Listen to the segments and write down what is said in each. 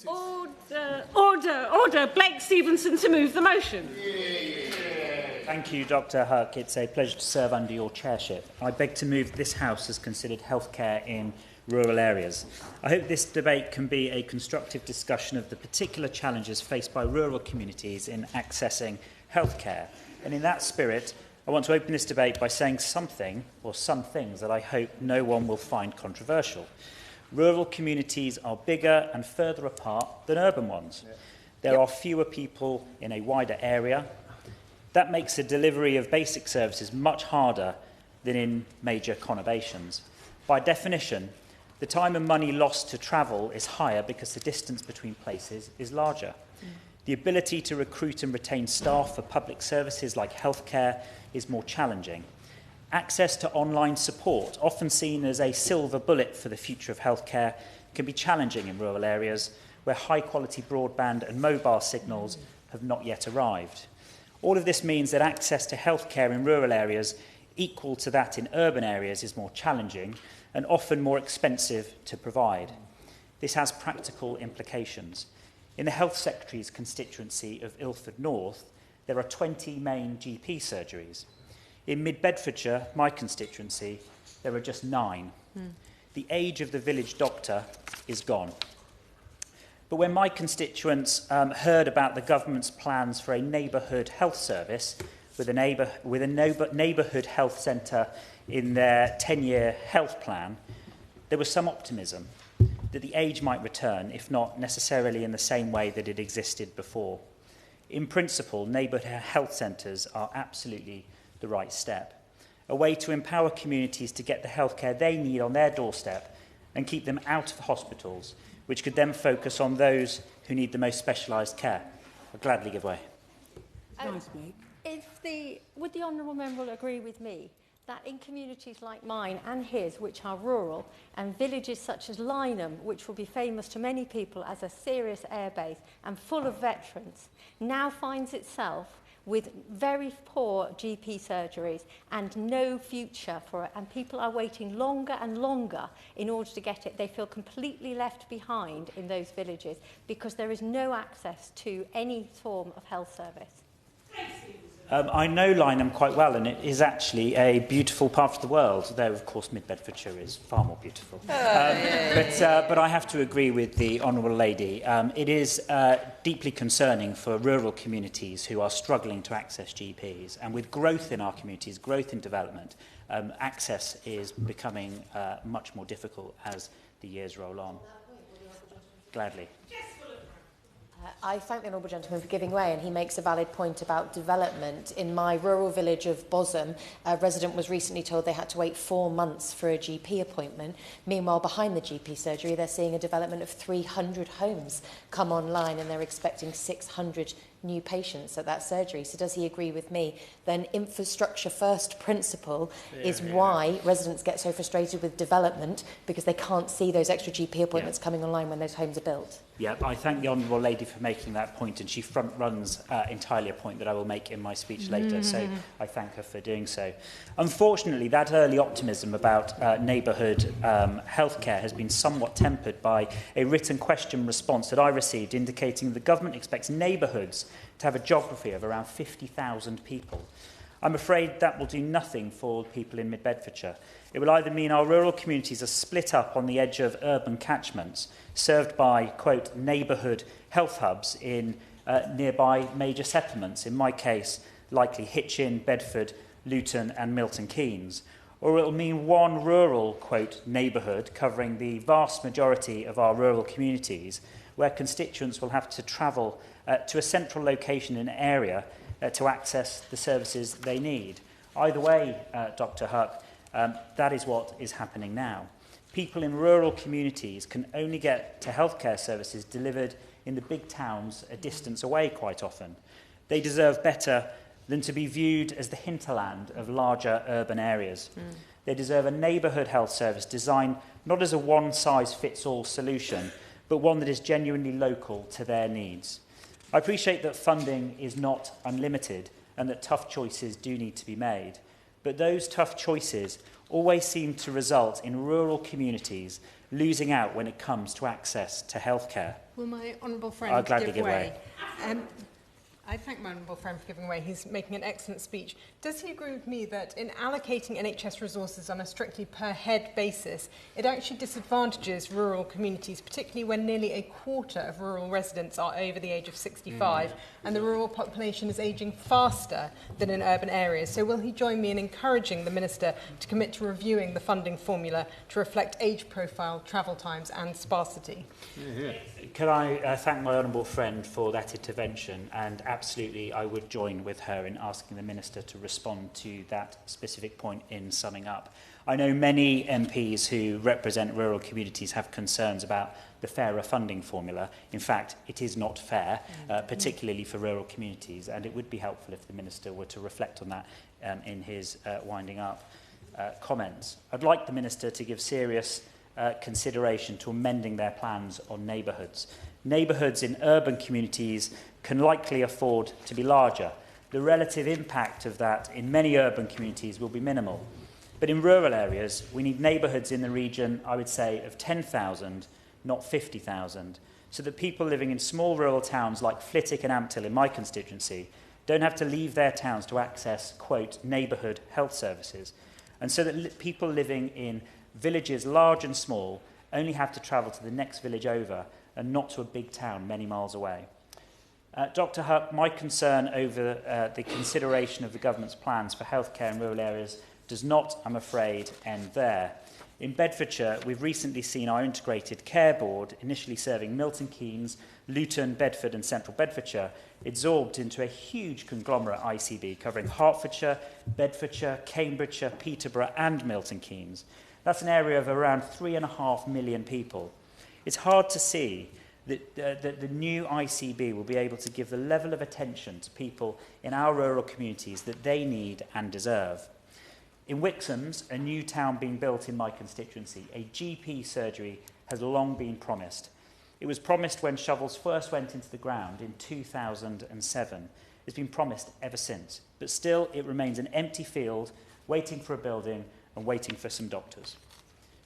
Order. Blake Stevenson to move the motion. Thank you, Dr. Huck. It's a pleasure to serve under your chairship. I beg to move this House has considered healthcare in rural areas. I hope this debate can be a constructive discussion of the particular challenges faced by rural communities in accessing healthcare. And in that spirit, I want to open this debate by saying something, or some things, that I hope no one will find controversial. Rural communities are bigger and further apart than urban ones. There are fewer people in a wider area. That makes the delivery of basic services much harder than in major conurbations. By definition, the time and money lost to travel is higher because the distance between places is larger. The ability to recruit and retain staff for public services like healthcare is more challenging. Access to online support, often seen as a silver bullet for the future of healthcare, can be challenging in rural areas where high-quality broadband and mobile signals have not yet arrived. All of this means that access to healthcare in rural areas equal to that in urban areas is more challenging and often more expensive to provide. This has practical implications. In the Health Secretary's constituency of Ilford North, there are 20 main GP surgeries. In Mid-Bedfordshire, my constituency, there are just 9. The age of the village doctor is gone. But when my constituents heard about the government's plans for a neighbourhood health service with a neighbourhood health centre in their 10-year health plan, there was some optimism that the age might return, if not necessarily in the same way that it existed before. In principle, neighbourhood health centres are absolutely the right step, a way to empower communities to get the healthcare they need on their doorstep and keep them out of hospitals, which could then focus on those who need the most specialised care. I'll gladly give way. Would the honourable member agree with me that in communities like mine and his, which are rural, and villages such as Lynham, which will be famous to many people as a serious airbase and full of veterans, now finds itself with very poor GP surgeries and no future for it, and people are waiting longer and longer in order to get it. They feel completely left behind in those villages because there is no access to any form of health service. I know Lynham quite well, and it is actually a beautiful part of the world, though, of course, Mid-Bedfordshire is far more beautiful. But I have to agree with the Honourable Lady. It is deeply concerning for rural communities who are struggling to access GPs. And with growth in our communities, growth in development, access is becoming much more difficult as the years roll on. Gladly. I thank the honourable gentleman for giving way, and he makes a valid point about development. In my rural village of Bosham, a resident was recently told they had to wait 4 months for a GP appointment. Meanwhile, behind the GP surgery, they're seeing a development of 300 homes come online, and they're expecting 600 new patients at that surgery. So does he agree with me? Then infrastructure first principle is why residents get so frustrated with development, because they can't see those extra GP appointments coming online when those homes are built. Yeah, I thank the Honourable Lady for making that point, and she front-runs entirely a point that I will make in my speech later, so I thank her for doing so. Unfortunately, that early optimism about neighbourhood healthcare has been somewhat tempered by a written question response that I received indicating the government expects neighbourhoods to have a geography of around 50,000 people. I'm afraid that will do nothing for people in Mid-Bedfordshire. It will either mean our rural communities are split up on the edge of urban catchments, served by, quote, neighbourhood health hubs in nearby major settlements, in my case, likely Hitchin, Bedford, Luton and Milton Keynes, or it will mean one rural, quote, neighbourhood covering the vast majority of our rural communities, where constituents will have to travel to a central location in an area to access the services they need. Either way, Dr. Huck, that is what is happening now. People in rural communities can only get to healthcare services delivered in the big towns a distance away quite often. They deserve better than to be viewed as the hinterland of larger urban areas. They deserve a neighbourhood health service designed not as a one-size-fits-all solution, but one that is genuinely local to their needs. I appreciate that funding is not unlimited and that tough choices do need to be made. but those tough choices always seem to result in rural communities losing out when it comes to access to healthcare. Will my honourable friend I'll gladly give way. I thank my honourable friend for giving way. He's making an excellent speech. Does he agree with me that in allocating NHS resources on a strictly per-head basis, it actually disadvantages rural communities, particularly when nearly a quarter of rural residents are over the age of 65 and the rural population is ageing faster than in urban areas? So will he join me in encouraging the Minister to commit to reviewing the funding formula to reflect age profile, travel times and sparsity? Can I thank my honourable friend for that intervention, and absolutely I would join with her in asking the Minister to respond to that specific point in summing up. I know many MPs who represent rural communities have concerns about the fairer funding formula. In fact, it is not fair, particularly for rural communities, and it would be helpful if the Minister were to reflect on that in his winding up comments. I'd like the Minister to give serious consideration to amending their plans on neighbourhoods. Neighbourhoods in urban communities can likely afford to be larger. The relative impact of that in many urban communities will be minimal. But in rural areas, we need neighbourhoods in the region, I would say, of 10,000, not 50,000, so that people living in small rural towns like Flitwick and Ampthill in my constituency don't have to leave their towns to access, quote, neighbourhood health services, and so that people living in villages large and small only have to travel to the next village over and not to a big town many miles away. Dr Huck, my concern over the consideration of the government's plans for healthcare in rural areas does not, I'm afraid, end there. In Bedfordshire, we've recently seen our integrated care board, initially serving Milton Keynes, Luton, Bedford and Central Bedfordshire, absorbed into a huge conglomerate ICB covering Hertfordshire, Bedfordshire, Cambridgeshire, Peterborough and Milton Keynes. That's an area of around 3.5 million people. It's hard to see that the new ICB will be able to give the level of attention to people in our rural communities that they need and deserve. In Wixham's, a new town being built in my constituency, a GP surgery has long been promised. It was promised when shovels first went into the ground in 2007. It's been promised ever since, but still it remains an empty field, waiting for a building and waiting for some doctors.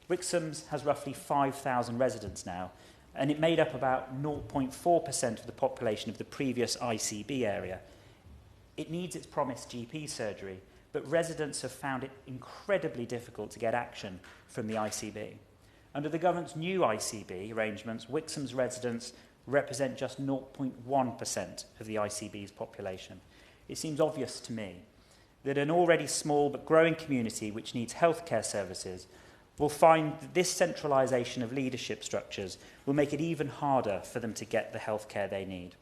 Wixham's has roughly 5,000 residents now, and it made up about 0.4% of the population of the previous ICB area. It needs its promised GP surgery, but residents have found it incredibly difficult to get action from the ICB. Under the government's new ICB arrangements, Wixham's residents represent just 0.1% of the ICB's population. It seems obvious to me that an already small but growing community which needs healthcare services will find that this centralisation of leadership structures will make it even harder for them to get the healthcare they need.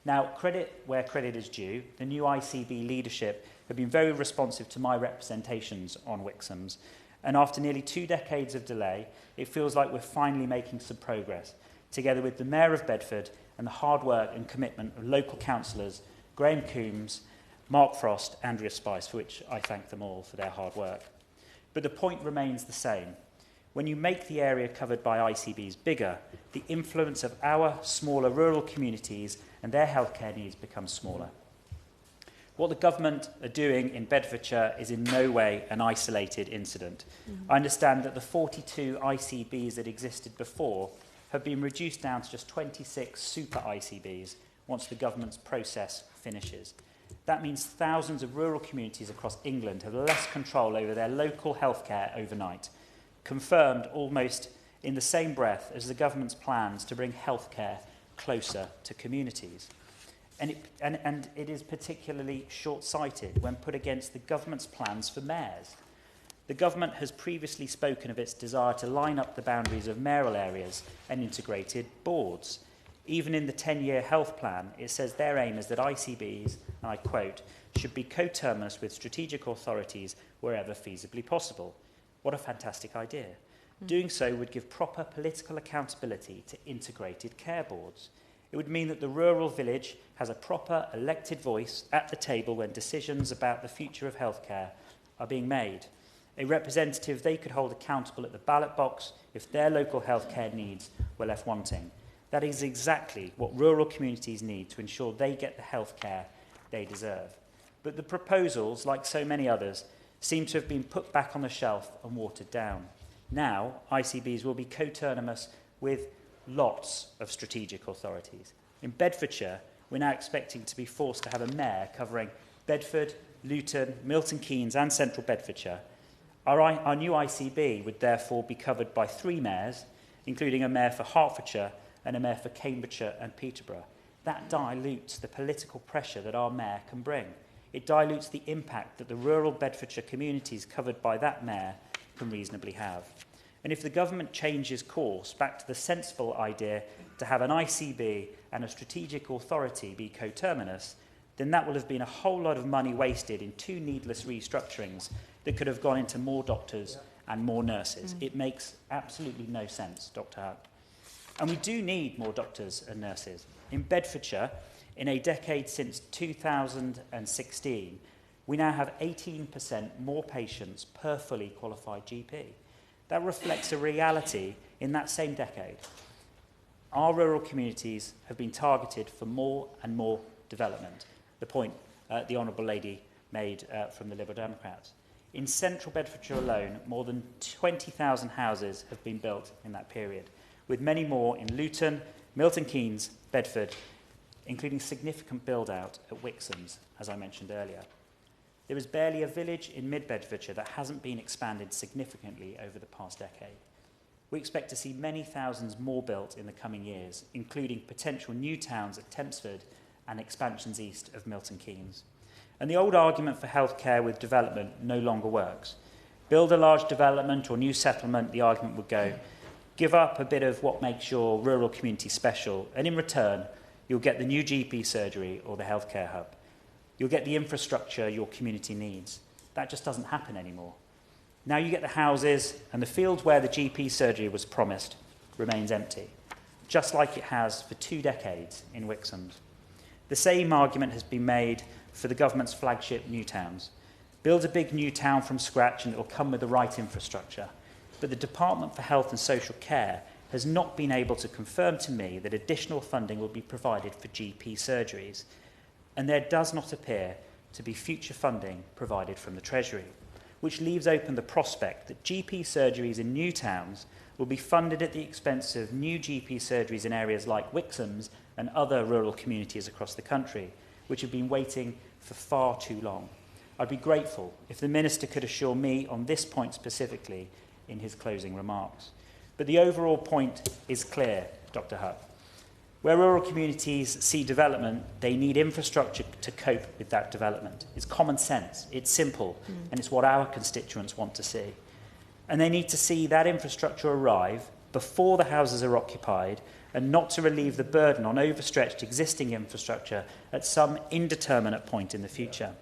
Now, credit where credit is due, the new ICB leadership have been very responsive to my representations on Wixham's, and after nearly 2 decades of delay, it feels like we're finally making some progress, together with the Mayor of Bedford and the hard work and commitment of local councillors, Graham Coombs, Mark Frost, Andrea Spice, for which I thank them all for their hard work. But the point remains the same. When you make the area covered by ICBs bigger, the influence of our smaller rural communities and their healthcare needs becomes smaller. What the government are doing in Bedfordshire is in no way an isolated incident. I understand that the 42 ICBs that existed before have been reduced down to just 26 super ICBs once the government's process finishes. That means thousands of rural communities across England have less control over their local healthcare overnight, confirmed almost in the same breath as the government's plans to bring healthcare closer to communities. And it is particularly short-sighted when put against the government's plans for mayors. The government has previously spoken of its desire to line up the boundaries of mayoral areas and integrated boards. Even in the 10-year health plan, it says their aim is that ICBs, and I quote, should be coterminous with strategic authorities wherever feasibly possible. What a fantastic idea. Doing so would give proper political accountability to integrated care boards. It would mean that the rural village has a proper elected voice at the table when decisions about the future of healthcare are being made. A representative they could hold accountable at the ballot box if their local healthcare needs were left wanting. That is exactly what rural communities need to ensure they get the healthcare they deserve. But the proposals, like so many others, seem to have been put back on the shelf and watered down. Now, ICBs will be coterminous with lots of strategic authorities. In Bedfordshire, we're now expecting to be forced to have a mayor covering Bedford, Luton, Milton Keynes and Central Bedfordshire. Our new ICB would therefore be covered by 3 mayors, including a mayor for Hertfordshire and a mayor for Cambridgeshire and Peterborough. That dilutes the political pressure that our mayor can bring. It dilutes the impact that the rural Bedfordshire communities covered by that mayor can reasonably have. And if the government changes course back to the sensible idea to have an ICB and a strategic authority be coterminous, then that will have been a whole lot of money wasted in 2 needless restructurings that could have gone into more doctors and more nurses. It makes absolutely no sense, Dr. Hutt. And we do need more doctors and nurses. In Bedfordshire, in a decade since 2016, we now have 18% more patients per fully qualified GP. That reflects a reality in that same decade. Our rural communities have been targeted for more and more development, the point the Honourable Lady made from the Liberal Democrats. In central Bedfordshire alone, more than 20,000 houses have been built in that period, with many more in Luton, Milton Keynes, Bedford, including significant build-out at Wixham's, as I mentioned earlier. There is barely a village in mid-Bedfordshire that hasn't been expanded significantly over the past decade. We expect to see many thousands more built in the coming years, including potential new towns at Tempsford and expansions east of Milton Keynes. And the old argument for healthcare with development no longer works. Build a large development or new settlement, the argument would go, give up a bit of what makes your rural community special, and in return, you'll get the new GP surgery or the healthcare hub. You'll get the infrastructure your community needs. That just doesn't happen anymore. Now you get the houses, and the field where the GP surgery was promised remains empty, just like it has for 2 decades in Wixham's. The same argument has been made for the government's flagship new towns. Build a big new town from scratch and it will come with the right infrastructure. But the Department for Health and Social Care has not been able to confirm to me that additional funding will be provided for GP surgeries, and there does not appear to be future funding provided from the Treasury, which leaves open the prospect that GP surgeries in new towns will be funded at the expense of new GP surgeries in areas like Wixham's and other rural communities across the country, which have been waiting for far too long. I'd be grateful if the Minister could assure me on this point specifically in his closing remarks. But the overall point is clear, Dr. Hutt. Where rural communities see development, they need infrastructure to cope with that development. It's common sense, it's simple, and it's what our constituents want to see. And they need to see that infrastructure arrive before the houses are occupied, and not to relieve the burden on overstretched existing infrastructure at some indeterminate point in the future.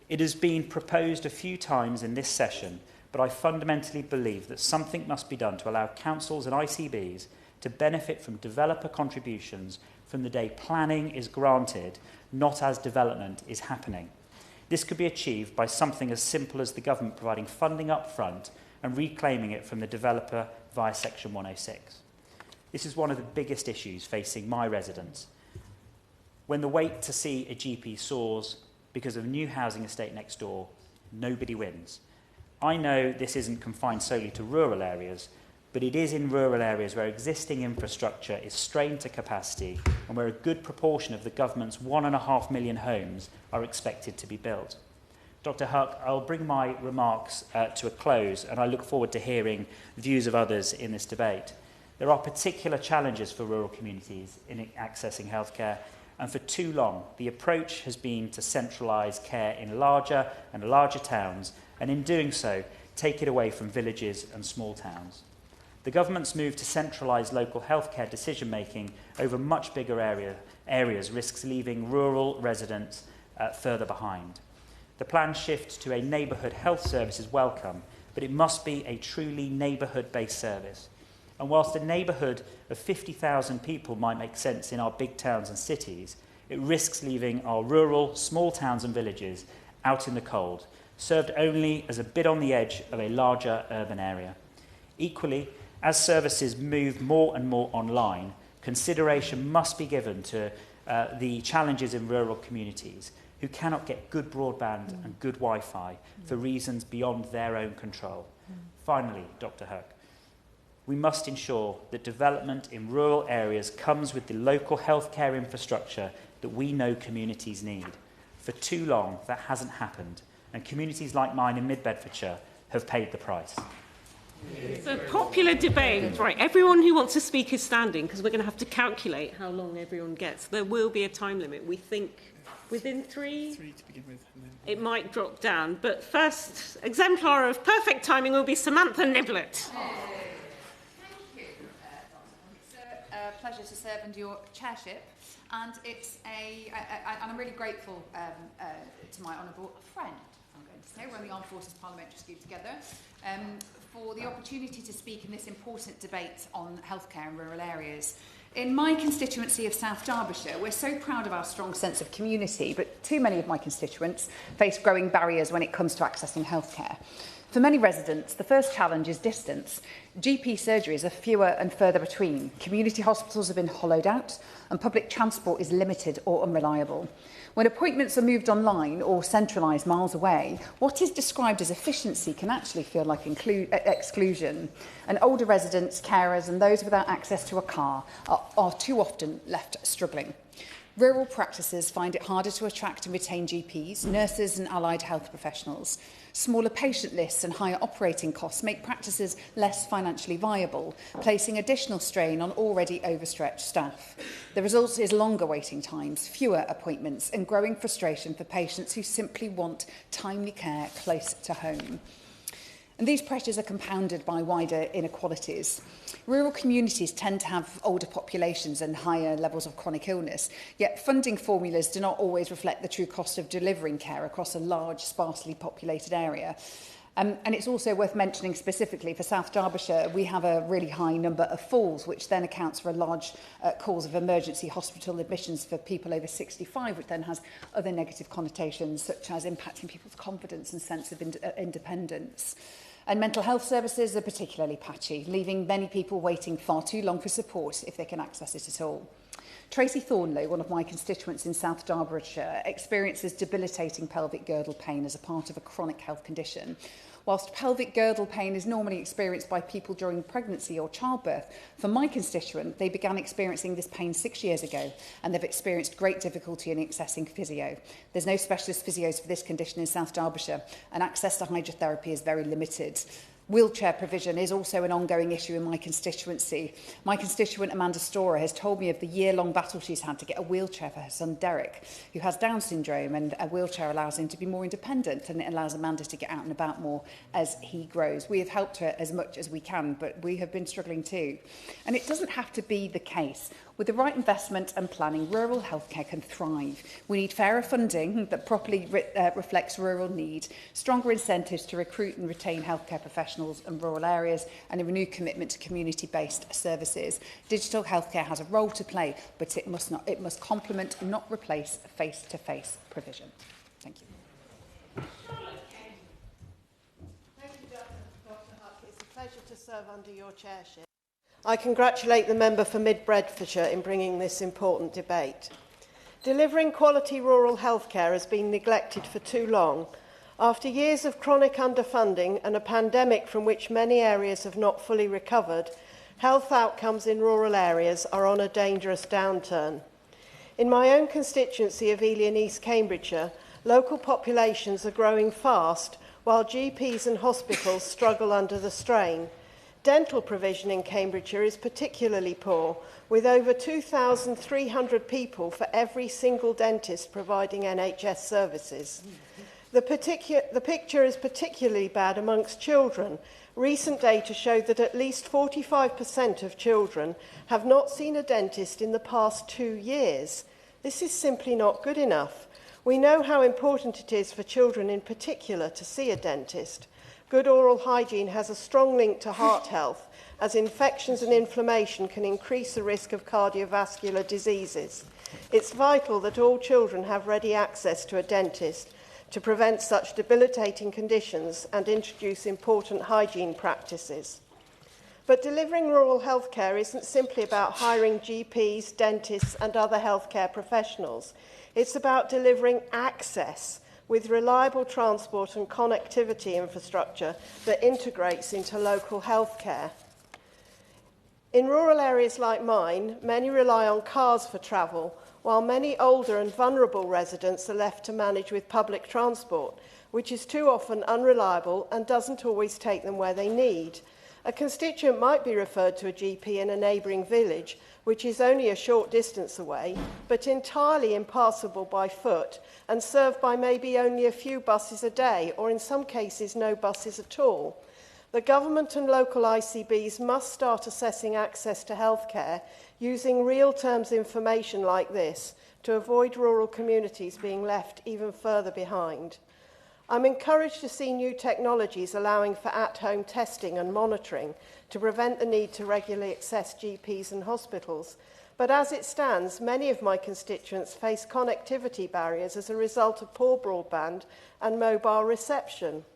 It has been proposed a few times in this session, but I fundamentally believe that something must be done to allow councils and ICBs to benefit from developer contributions from the day planning is granted, not as development is happening. This could be achieved by something as simple as the government providing funding up front and reclaiming it from the developer via Section 106. This is one of the biggest issues facing my residents. When the wait to see a GP soars because of a new housing estate next door, nobody wins. I know this isn't confined solely to rural areas, but it is in rural areas where existing infrastructure is strained to capacity and where a good proportion of the government's 1.5 million homes are expected to be built. Dr. Huck, I'll bring my remarks to a close, and I look forward to hearing the views of others in this debate. There are particular challenges for rural communities in accessing healthcare, and for too long, the approach has been to centralise care in larger and larger towns, and in doing so, take it away from villages and small towns. The government's move to centralise local healthcare decision-making over much bigger areas risks leaving rural residents further behind. The planned shift to a neighbourhood health service is welcome, but it must be a truly neighbourhood-based service. And whilst a neighbourhood of 50,000 people might make sense in our big towns and cities, it risks leaving our rural, small towns and villages out in the cold, served only as a bit on the edge of a larger urban area. Equally, as services move more and more online, consideration must be given to the challenges in rural communities, who cannot get good broadband and good Wi-Fi for reasons beyond their own control. Finally, Dr. Huck, we must ensure that development in rural areas comes with the local healthcare infrastructure that we know communities need. For too long, that hasn't happened, and communities like mine in Mid-Bedfordshire have paid the price. It's a popular debate. Right, everyone who wants to speak is standing, because we're going to have to calculate how long everyone gets. There will be a time limit. We think within three to begin with. It might drop down. But first exemplar of perfect timing will be Samantha Niblett. Thank you, Dr. It's a pleasure to serve under your chairship. And I'm really grateful to my honourable friend, I'm going to say, we're on the Armed Forces Parliamentary Scheme together, for the opportunity to speak in this important debate on healthcare in rural areas. In my constituency of South Derbyshire, we're so proud of our strong sense of community, but too many of my constituents face growing barriers when it comes to accessing healthcare. For many residents, the first challenge is distance. GP surgeries are fewer and further between. Community hospitals have been hollowed out, and public transport is limited or unreliable. When appointments are moved online or centralised miles away, what is described as efficiency can actually feel like exclusion. And older residents, carers and those without access to a car are too often left struggling. Rural practices find it harder to attract and retain GPs, nurses and allied health professionals. Smaller patient lists and higher operating costs make practices less financially viable, placing additional strain on already overstretched staff. The result is longer waiting times, fewer appointments and growing frustration for patients who simply want timely care close to home. And these pressures are compounded by wider inequalities. Rural communities tend to have older populations and higher levels of chronic illness, yet funding formulas do not always reflect the true cost of delivering care across a large, sparsely populated area. And it's also worth mentioning specifically for South Derbyshire, we have a really high number of falls, which then accounts for a large cause of emergency hospital admissions for people over 65, which then has other negative connotations, such as impacting people's confidence and sense of independence. And mental health services are particularly patchy, leaving many people waiting far too long for support if they can access it at all. Tracy Thornlow, one of my constituents in South Derbyshire, experiences debilitating pelvic girdle pain as a part of a chronic health condition. Whilst pelvic girdle pain is normally experienced by people during pregnancy or childbirth, for my constituent, they began experiencing this pain 6 years ago, and they've experienced great difficulty in accessing physio. There's no specialist physios for this condition in South Derbyshire, and access to hydrotherapy is very limited. Wheelchair provision is also an ongoing issue in my constituency. My constituent Amanda Storer has told me of the year-long battle she's had to get a wheelchair for her son Derek, who has Down syndrome, and a wheelchair allows him to be more independent, and it allows Amanda to get out and about more as he grows. We have helped her as much as we can, but we have been struggling too. And it doesn't have to be the case. With the right investment and planning, rural healthcare can thrive. We need fairer funding that properly reflects rural need, stronger incentives to recruit and retain healthcare professionals in rural areas, and a renewed commitment to community-based services. Digital healthcare has a role to play, but it must complement, not replace, face-to-face provision. Thank you. Thank you, Dr. Huck. It's a pleasure to serve under your chairship. I congratulate the member for Mid-Bedfordshire in bringing this important debate. Delivering quality rural healthcare has been neglected for too long. After years of chronic underfunding and a pandemic from which many areas have not fully recovered, health outcomes in rural areas are on a dangerous downturn. In my own constituency of Ely and East Cambridgeshire, local populations are growing fast while GPs and hospitals struggle under the strain. Dental provision in Cambridgeshire is particularly poor, with over 2,300 people for every single dentist providing NHS services. The picture is particularly bad amongst children. Recent data show that at least 45% of children have not seen a dentist in the past 2 years. This is simply not good enough. We know how important it is for children in particular to see a dentist. Good oral hygiene has a strong link to heart health, as infections and inflammation can increase the risk of cardiovascular diseases. It's vital that all children have ready access to a dentist to prevent such debilitating conditions and introduce important hygiene practices. But delivering rural healthcare isn't simply about hiring GPs, dentists and other healthcare professionals. It's about delivering access with reliable transport and connectivity infrastructure that integrates into local healthcare. In rural areas like mine, many rely on cars for travel, while many older and vulnerable residents are left to manage with public transport, which is too often unreliable and doesn't always take them where they need. A constituent might be referred to a GP in a neighbouring village, which is only a short distance away, but entirely impassable by foot and served by maybe only a few buses a day, or in some cases no buses at all. The government and local ICBs must start assessing access to healthcare using real terms information like this to avoid rural communities being left even further behind. I'm encouraged to see new technologies allowing for at-home testing and monitoring to prevent the need to regularly access GPs and hospitals. But as it stands, many of my constituents face connectivity barriers as a result of poor broadband and mobile reception.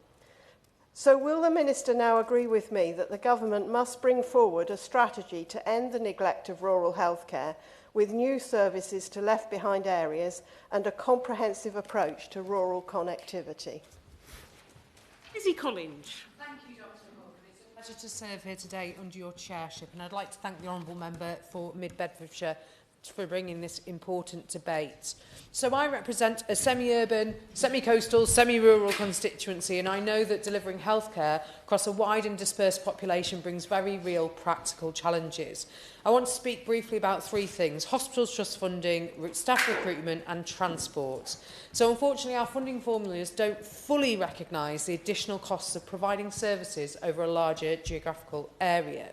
So will the Minister now agree with me that the government must bring forward a strategy to end the neglect of rural healthcare with new services to left behind areas and a comprehensive approach to rural connectivity? Lizzie Collins. Thank you, Dr. Hook. It's a pleasure to serve here today under your chairship, and I'd like to thank the Honourable Member for Mid-Bedfordshire for bringing this important debate. So I represent a semi-urban, semi-coastal, semi-rural constituency, and I know that delivering healthcare across a wide and dispersed population brings very real practical challenges. I want to speak briefly about three things: hospitals trust funding, staff recruitment and transport. So unfortunately our funding formulas don't fully recognise the additional costs of providing services over a larger geographical area.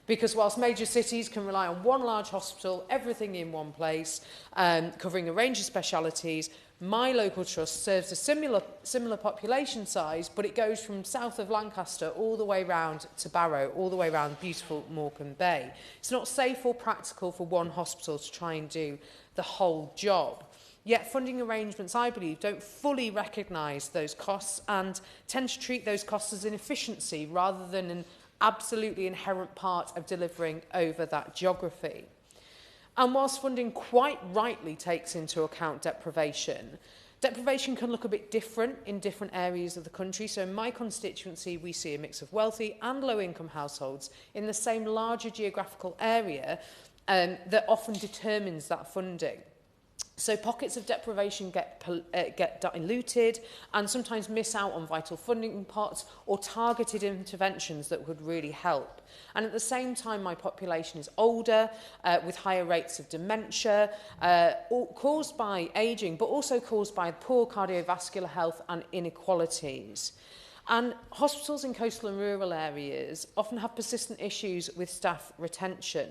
Because whilst major cities can rely on one large hospital, everything in one place, covering a range of specialities, my local trust serves a similar population size, but it goes from south of Lancaster all the way round to Barrow, all the way round beautiful Morecambe Bay. It's not safe or practical for one hospital to try and do the whole job. Yet funding arrangements, I believe, don't fully recognise those costs and tend to treat those costs as inefficiency rather than an absolutely inherent part of delivering over that geography. And whilst funding quite rightly takes into account deprivation, deprivation can look a bit different in different areas of the country. So in my constituency, we see a mix of wealthy and low-income households in the same larger geographical area that often determines that funding. So pockets of deprivation get diluted and sometimes miss out on vital funding pots or targeted interventions that would really help. And at the same time, my population is older, with higher rates of dementia, caused by ageing, but also caused by poor cardiovascular health and inequalities. And hospitals in coastal and rural areas often have persistent issues with staff retention.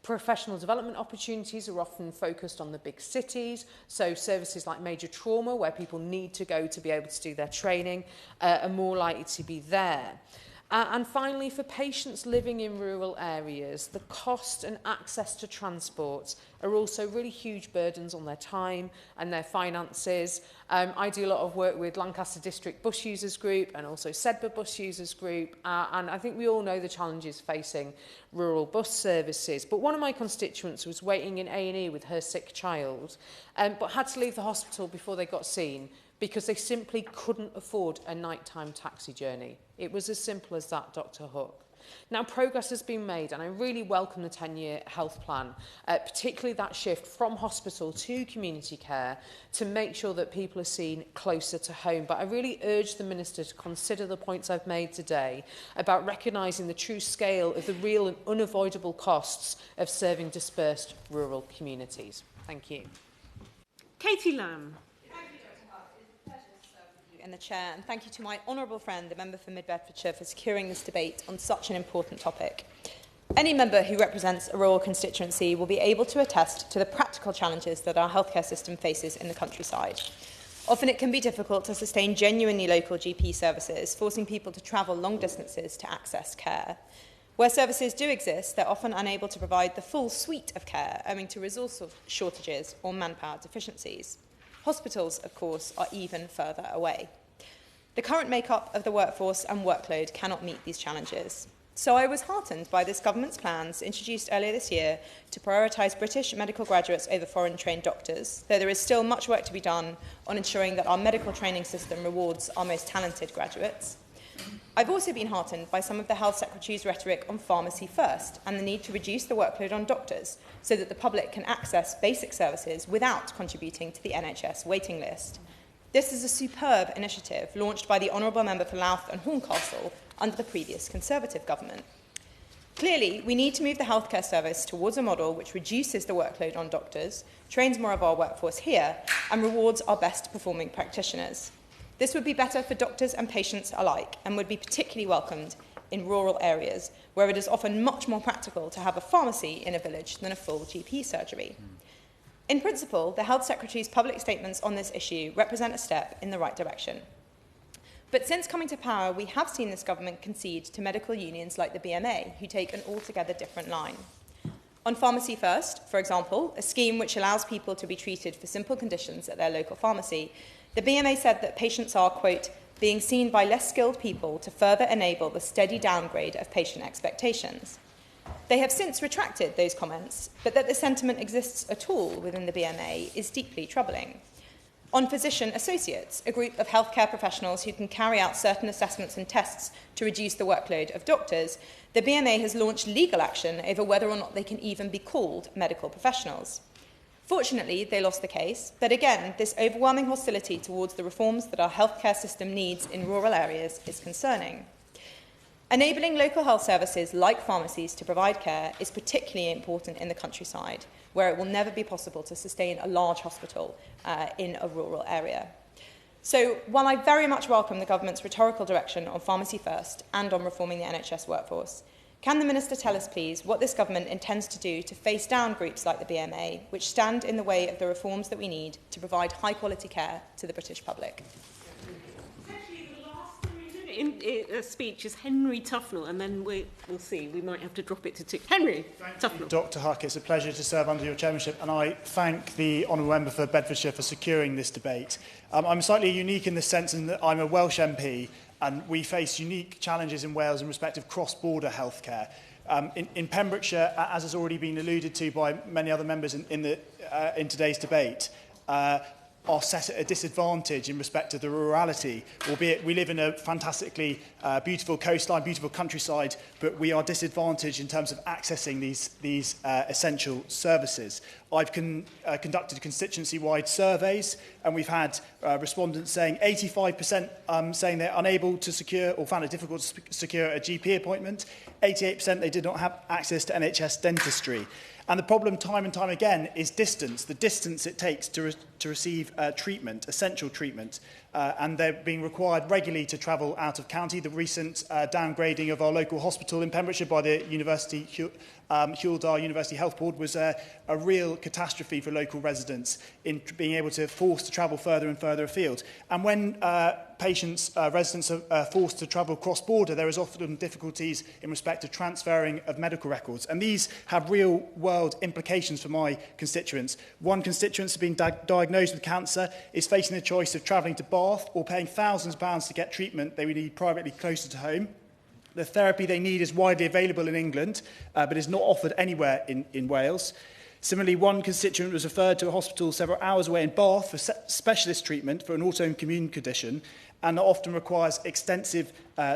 Professional development opportunities are often focused on the big cities, so services like major trauma, where people need to go to be able to do their training, are more likely to be there. And finally, for patients living in rural areas, the cost and access to transport are also really huge burdens on their time and their finances. I do a lot of work with Lancaster District Bus Users Group and also Sedbergh Bus Users Group, and I think we all know the challenges facing rural bus services. But one of my constituents was waiting in A&E with her sick child, but had to leave the hospital before they got seen because they simply couldn't afford a nighttime taxi journey. It was as simple as that, Dr. Hook. Now, progress has been made, and I really welcome the 10-year health plan, particularly that shift from hospital to community care to make sure that people are seen closer to home. But I really urge the Minister to consider the points I've made today about recognising the true scale of the real and unavoidable costs of serving dispersed rural communities. Thank you. Katie Lamb. In the chair, and thank you to my honourable friend, the member for Mid-Bedfordshire, for securing this debate on such an important topic. Any member who represents a rural constituency will be able to attest to the practical challenges that our healthcare system faces in the countryside. Often it can be difficult to sustain genuinely local GP services, forcing people to travel long distances to access care. Where services do exist, they're often unable to provide the full suite of care, owing to resource shortages or manpower deficiencies. Hospitals, of course, are even further away. The current makeup of the workforce and workload cannot meet these challenges. So I was heartened by this government's plans introduced earlier this year to prioritise British medical graduates over foreign-trained doctors, though there is still much work to be done on ensuring that our medical training system rewards our most talented graduates. I've also been heartened by some of the Health Secretary's rhetoric on pharmacy first and the need to reduce the workload on doctors so that the public can access basic services without contributing to the NHS waiting list. This is a superb initiative launched by the Honourable Member for Louth and Horncastle under the previous Conservative government. Clearly, we need to move the healthcare service towards a model which reduces the workload on doctors, trains more of our workforce here, and rewards our best performing practitioners. This would be better for doctors and patients alike and would be particularly welcomed in rural areas where it is often much more practical to have a pharmacy in a village than a full GP surgery. In principle, the Health Secretary's public statements on this issue represent a step in the right direction. But since coming to power, we have seen this government concede to medical unions like the BMA, who take an altogether different line. On Pharmacy First, for example, a scheme which allows people to be treated for simple conditions at their local pharmacy, the BMA said that patients are, quote, being seen by less skilled people to further enable the steady downgrade of patient expectations. They have since retracted those comments, but that the sentiment exists at all within the BMA is deeply troubling. On Physician Associates, a group of healthcare professionals who can carry out certain assessments and tests to reduce the workload of doctors, the BMA has launched legal action over whether or not they can even be called medical professionals. Fortunately, they lost the case, but again, this overwhelming hostility towards the reforms that our healthcare system needs in rural areas is concerning. Enabling local health services like pharmacies to provide care is particularly important in the countryside, where it will never be possible to sustain a large hospital in a rural area. So, while I very much welcome the government's rhetorical direction on Pharmacy First and on reforming the NHS workforce, can the Minister tell us, please, what this government intends to do to face down groups like the BMA, which stand in the way of the reforms that we need to provide high-quality care to the British public? In a speech is Henry Tufnell, and then we'll see. We might have to drop it to two. Henry Tufnell. Dr. Huck, it's a pleasure to serve under your chairmanship, and I thank the Honourable Member for Bedfordshire for securing this debate. I'm slightly unique in the sense in that I'm a Welsh MP, and we face unique challenges in Wales in respect of cross-border healthcare. In Pembrokeshire, as has already been alluded to by many other members in today's debate, are set at a disadvantage in respect of the rurality, albeit we live in a fantastically beautiful coastline, beautiful countryside, but we are disadvantaged in terms of accessing these essential services. I've conducted constituency-wide surveys, and we've had respondents saying 85% saying they're unable to secure or found it difficult to secure a GP appointment, 88% they did not have access to NHS dentistry. And the problem time and time again is distance, the distance it takes to receive treatment, essential treatment. And they're being required regularly to travel out of county. The recent downgrading of our local hospital in Pembrokeshire by the Hywel Dda University Health Board was a real catastrophe for local residents in being able to force to travel further and further afield. And when residents are forced to travel cross-border, there is often difficulties in respect to transferring of medical records. And these have real-world implications for my constituents. One constituent has been diagnosed with cancer, is facing the choice of travelling to Bath or paying thousands of pounds to get treatment they would need privately closer to home. The therapy they need is widely available in England, but is not offered anywhere in Wales. Similarly, one constituent was referred to a hospital several hours away in Bath for specialist treatment for an autoimmune condition, and that often requires extensive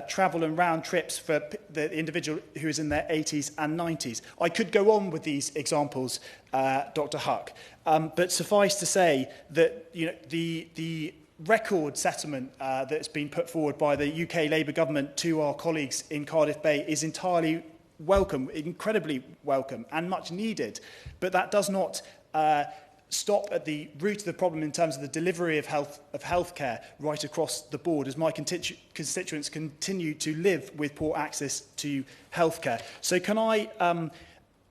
travel and round trips for the individual who is in their 80s and 90s. I could go on with these examples, Dr. Huck, but suffice to say that the record settlement that's been put forward by the UK Labour government to our colleagues in Cardiff Bay is entirely welcome, incredibly welcome and much needed. But that does not stop at the root of the problem in terms of the delivery of healthcare right across the board, as my constituents continue to live with poor access to healthcare. So can I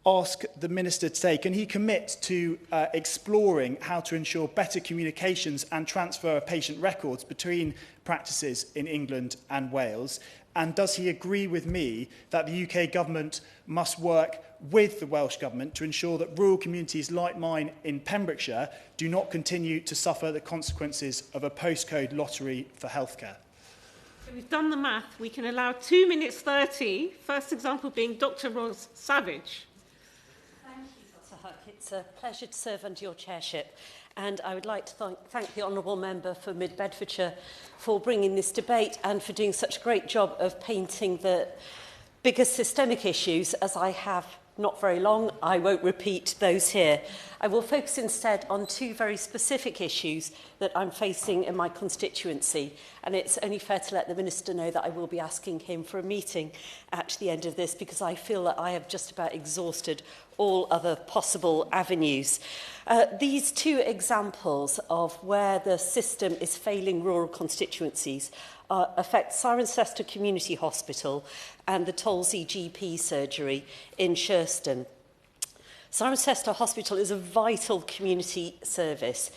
ask the Minister today, can he commit to exploring how to ensure better communications and transfer of patient records between practices in England and Wales? And does he agree with me that the UK government must work with the Welsh government to ensure that rural communities like mine in Pembrokeshire do not continue to suffer the consequences of a postcode lottery for healthcare? So we've done the math. We can allow 2 minutes 30. First example being Dr. Ros Savage. Thank you, Dr. Huck. It's a pleasure to serve under your chairship. And I would like to thank the Honourable Member for Mid-Bedfordshire for bringing this debate and for doing such a great job of painting the biggest systemic issues. As I have not very long, I won't repeat those here. I will focus instead on two very specific issues that I'm facing in my constituency. And it's only fair to let the Minister know that I will be asking him for a meeting at the end of this, because I feel that I have just about exhausted all other possible avenues. These two examples of where the system is failing rural constituencies affect Cirencester Community Hospital and the Tolsey GP surgery in Shurston. Cirencester Hospital is a vital community service,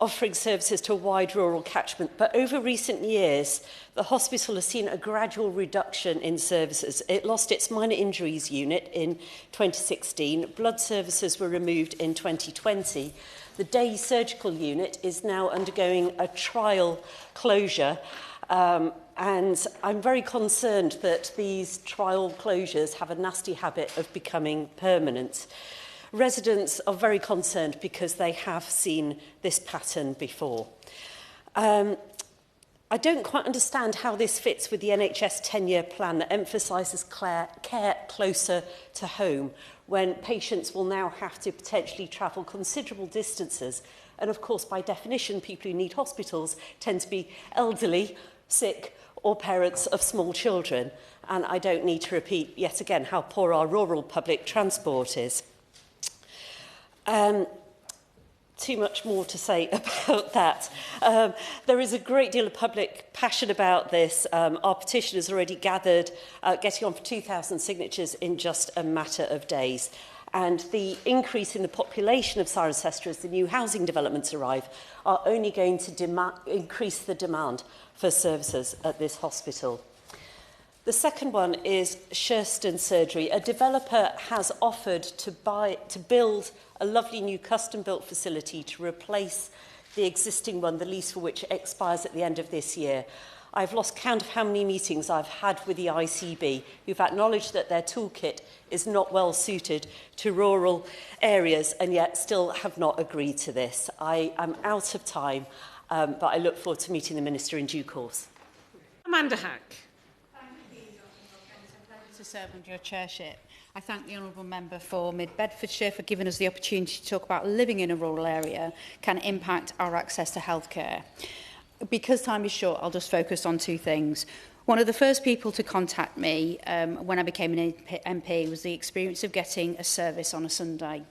offering services to a wide rural catchment. But over recent years, the hospital has seen a gradual reduction in services. It lost its minor injuries unit in 2016. Blood services were removed in 2020. The day surgical unit is now undergoing a trial closure. And I'm very concerned that these trial closures have a nasty habit of becoming permanent. Residents are very concerned because they have seen this pattern before. I don't quite understand how this fits with the NHS 10-year plan that emphasises care closer to home, when patients will now have to potentially travel considerable distances. And of course, by definition, people who need hospitals tend to be elderly, sick, or parents of small children. And I don't need to repeat yet again how poor our rural public transport is. Too much more to say about that. There is a great deal of public passion about this. Our petition has already gathered, getting on for 2,000 signatures in just a matter of days. And the increase in the population of Cirencester as the new housing developments arrive are only going to increase the demand for services at this hospital. The second one is Shurston Surgery. A developer has offered to build a lovely new custom-built facility to replace the existing one, the lease for which expires at the end of this year. I've lost count of how many meetings I've had with the ICB, who've acknowledged that their toolkit is not well suited to rural areas and yet still have not agreed to this. I am out of time, but I look forward to meeting the Minister in due course. Amanda Hack. To serve under your chairship. I thank the Honourable Member for Mid-Bedfordshire for giving us the opportunity to talk about living in a rural area can impact our access to healthcare. Because time is short, I'll just focus on two things. One of the first people to contact me when I became an MP was the experience of getting a service on a Sunday.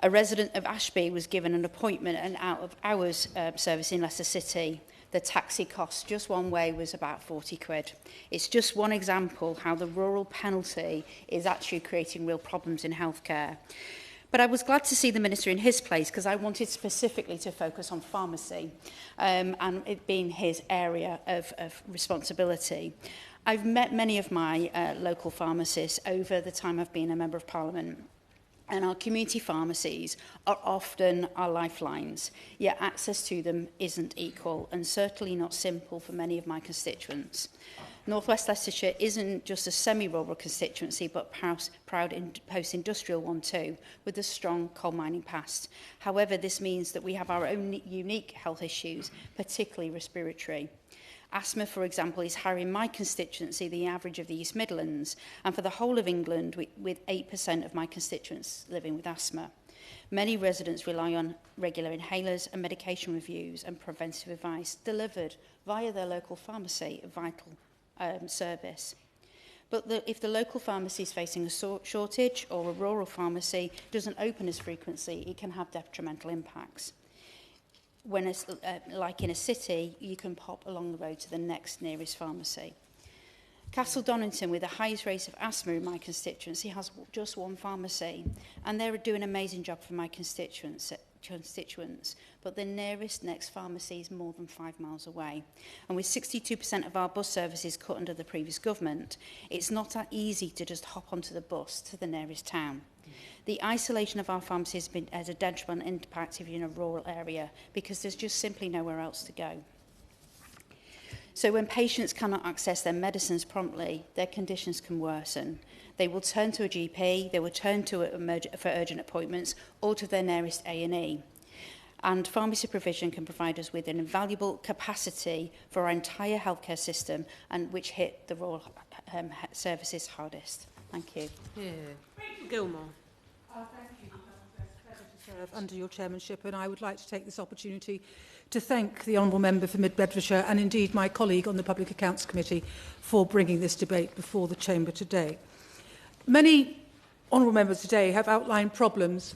A resident of Ashby was given an appointment and out-of-hours service in Leicester City. The taxi cost just one way was about 40 quid. It's just one example how the rural penalty is actually creating real problems in healthcare. But I was glad to see the Minister in his place because I wanted specifically to focus on pharmacy and it being his area of responsibility. I've met many of my local pharmacists over the time I've been a Member of Parliament. And our community pharmacies are often our lifelines, yet access to them isn't equal and certainly not simple for many of my constituents. North West Leicestershire isn't just a semi-rural constituency, but proud post-industrial one too, with a strong coal mining past. However, this means that we have our own unique health issues, particularly respiratory. Asthma, for example, is higher in my constituency than the average of the East Midlands, and for the whole of England, with 8% of my constituents living with asthma. Many residents rely on regular inhalers and medication reviews and preventive advice delivered via their local pharmacy, a vital service. But if the local pharmacy is facing a shortage or a rural pharmacy doesn't open as frequently, it can have detrimental impacts. When it's like in a city, you can pop along the road to the next nearest pharmacy. Castle Donington, with the highest rates of asthma in my constituency, has just one pharmacy, and they're doing an amazing job for my constituents, but the next pharmacy is more than 5 miles away. And with 62% of our bus services cut under the previous government, it's not that easy to just hop onto the bus to the nearest town. The isolation of our pharmacies has a detrimental impact if you're in a rural area because there's just simply nowhere else to go. So when patients cannot access their medicines promptly, their conditions can worsen. They will turn to a GP, they will turn to for urgent appointments, or to their nearest A&E. And pharmacy provision can provide us with an invaluable capacity for our entire healthcare system, and which hit the rural services hardest. Thank you. Yeah. Gilmore. Thank you. It's a pleasure to serve under your chairmanship, and I would like to take this opportunity to thank the Honourable Member for Mid-Bedfordshire and indeed my colleague on the Public Accounts Committee for bringing this debate before the Chamber today. Many honourable members today have outlined problems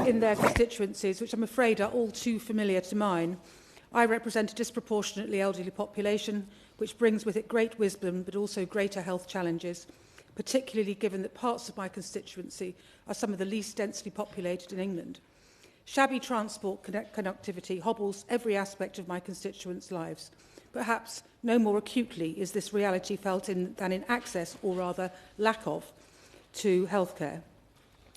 in their constituencies, which I'm afraid are all too familiar to mine. I represent a disproportionately elderly population, which brings with it great wisdom, but also greater health challenges, particularly given that parts of my constituency are some of the least densely populated in England. Shabby transport connectivity hobbles every aspect of my constituents' lives. Perhaps no more acutely is this reality felt than in access, or rather lack of, to healthcare.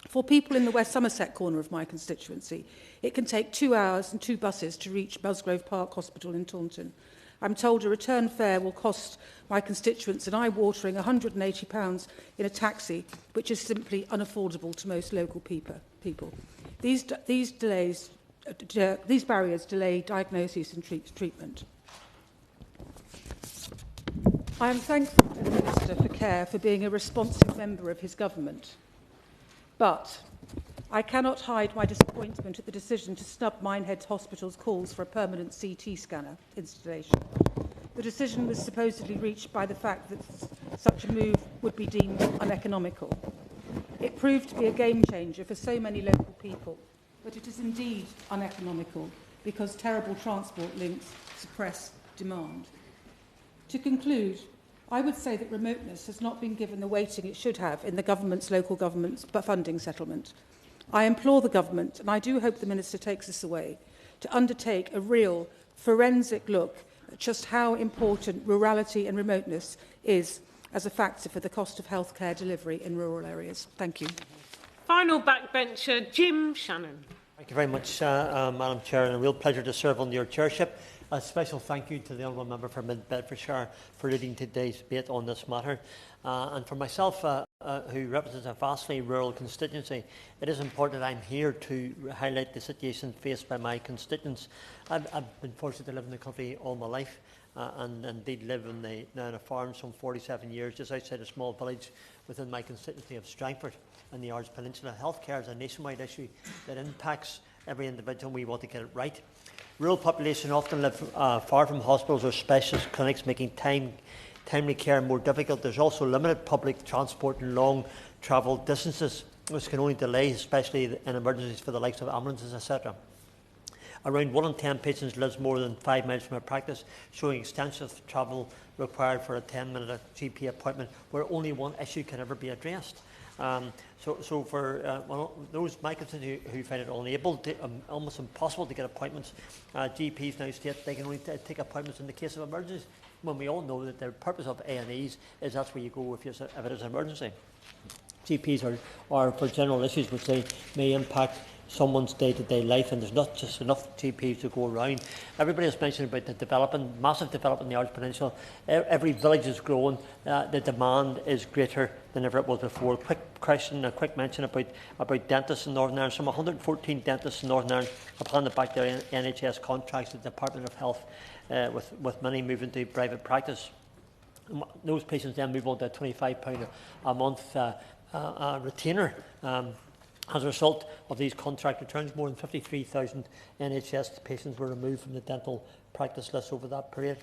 For people in the West Somerset corner of my constituency, it can take 2 hours and 2 buses to reach Musgrove Park Hospital in Taunton. I'm told a return fare will cost my constituents an eye-watering £180 in a taxi, which is simply unaffordable to most local people. These barriers delay diagnosis and treatment. I am thankful to the Minister for Care for being a responsive member of his government. But I cannot hide my disappointment at the decision to snub Minehead Hospital's calls for a permanent CT scanner installation. The decision was supposedly reached by the fact that such a move would be deemed uneconomical. It proved to be a game changer for so many local people, but it is indeed uneconomical because terrible transport links suppress demand. To conclude, I would say that remoteness has not been given the weighting it should have in the local government's funding settlement. I implore the government, and I do hope the Minister takes this away, to undertake a real forensic look at just how important rurality and remoteness is as a factor for the cost of healthcare delivery in rural areas. Thank you. Final backbencher, Jim Shannon. Thank you very much, Madam Chair, and a real pleasure to serve under your chairship. A special thank you to the Honourable Member for Mid-Bedfordshire for leading today's debate on this matter. And for myself, who represents a vastly rural constituency, it is important that I'm here to highlight the situation faced by my constituents. I've been fortunate to live in the country all my life, and indeed live now on a farm some 47 years, just outside a small village within my constituency of Strangford in the Ards Peninsula. Healthcare is a nationwide issue that impacts every individual, and we want to get it right. Rural population often live far from hospitals or specialist clinics, making timely care more difficult. There's also limited public transport and long travel distances, which can only delay, especially in emergencies, for the likes of ambulances, etc. Around 1 in 10 patients lives more than 5 miles from a practice, showing extensive travel required for a 10-minute GP appointment, where only one issue can ever be addressed. So for those my constituents who find it unable, almost impossible to get appointments, GPs now state they can only take appointments in the case of emergencies, when we all know that the purpose of A&Es is that's where you go if it is an emergency. GPs are for general issues which they may impact someone's day-to-day life, and there's not just enough GPs to go around. Everybody has mentioned about the massive development in the Ards Peninsula. Every village is growing. The demand is greater than ever it was before. A quick mention about dentists in Northern Ireland. Some 114 dentists in Northern Ireland have handed back their NHS contracts to the Department of Health, with many moving to private practice. Those patients then move on to a £25 a month retainer. As a result of these contract returns, more than 53,000 NHS patients were removed from the dental practice list over that period.